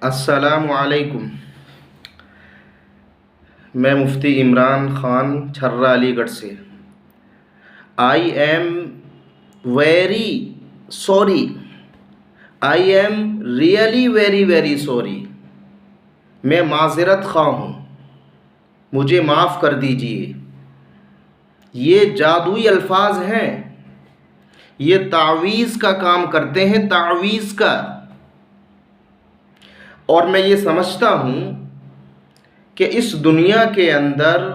السلام علیکم۔ میں مفتی عمران خان چھرا علی گڑھ سے۔ I am very sorry, I am really very very sorry. میں معذرت خواہ ہوں، مجھے معاف کر دیجئے۔ یہ جادوئی الفاظ ہیں، یہ تعویذ کا کام کرتے ہیں، تعویذ کا۔ اور میں یہ سمجھتا ہوں کہ اس دنیا کے اندر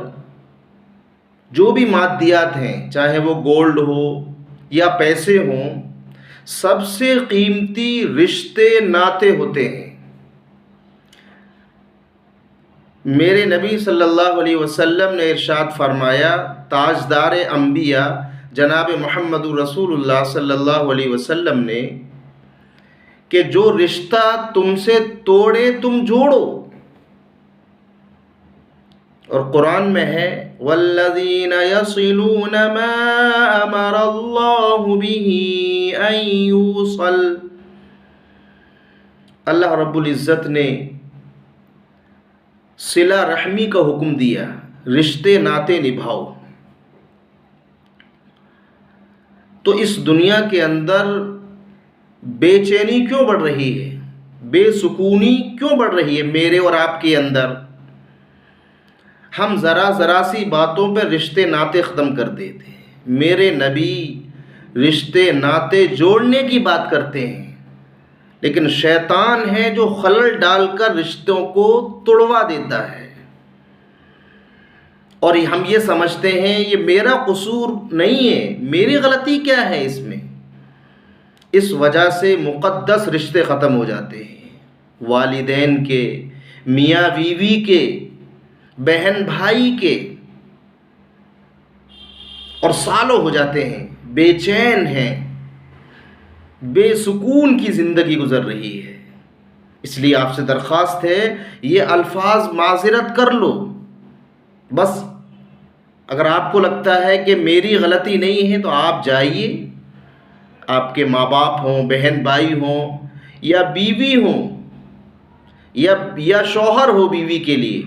جو بھی مادیات ہیں، چاہے وہ گولڈ ہو یا پیسے ہوں، سب سے قیمتی رشتے ناطے ہوتے ہیں۔ میرے نبی صلی اللہ علیہ وسلم نے ارشاد فرمایا، تاجدار انبیاء جناب محمد رسول اللہ صلی اللہ علیہ وسلم نے، کہ جو رشتہ تم سے توڑے تم جوڑو۔ اور قرآن میں ہے وَالَّذِينَ يَصِلُونَ مَا أَمَرَ اللَّهُ بِهِ أَن يُوصَلَ۔ اللہ رب العزت نے صلہ رحمی کا حکم دیا، رشتے ناطے نبھاؤ۔ تو اس دنیا کے اندر بے چینی کیوں بڑھ رہی ہے، بے سکونی کیوں بڑھ رہی ہے میرے اور آپ کے اندر؟ ہم ذرا سی باتوں پہ رشتے ناطے ختم کر دیتے ہیں۔ میرے نبی رشتے ناطے جوڑنے کی بات کرتے ہیں، لیکن شیطان ہے جو خلل ڈال کر رشتوں کو توڑوا دیتا ہے۔ اور ہم یہ سمجھتے ہیں یہ میرا قصور نہیں ہے، میری غلطی کیا ہے اس میں؟ اس وجہ سے مقدس رشتے ختم ہو جاتے ہیں، والدین کے، میاں بیوی کے، بہن بھائی کے، اور سالوں ہو جاتے ہیں، بے چین ہیں، بے سکون کی زندگی گزر رہی ہے۔ اس لیے آپ سے درخواست ہے، یہ الفاظ معذرت کر لو بس۔ اگر آپ کو لگتا ہے کہ میری غلطی نہیں ہے تو آپ جائیے، آپ کے ماں باپ ہوں، بہن بھائی ہوں، یا بیوی ہوں، یا شوہر ہو بیوی کے لیے،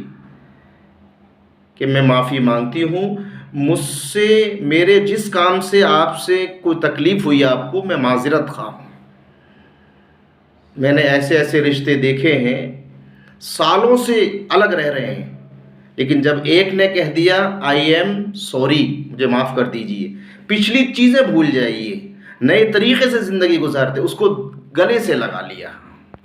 کہ میں معافی مانگتی ہوں، مجھ سے، میرے جس کام سے آپ سے کوئی تکلیف ہوئی آپ کو، میں معذرت خواہ ہوں۔ میں نے ایسے رشتے دیکھے ہیں، سالوں سے الگ رہ رہے ہیں، لیکن جب ایک نے کہہ دیا آئی ایم سوری، مجھے معاف کر دیجئے، پچھلی چیزیں بھول جائیے، نئے طریقے سے زندگی گزارتے، اس کو گلے سے لگا لیا۔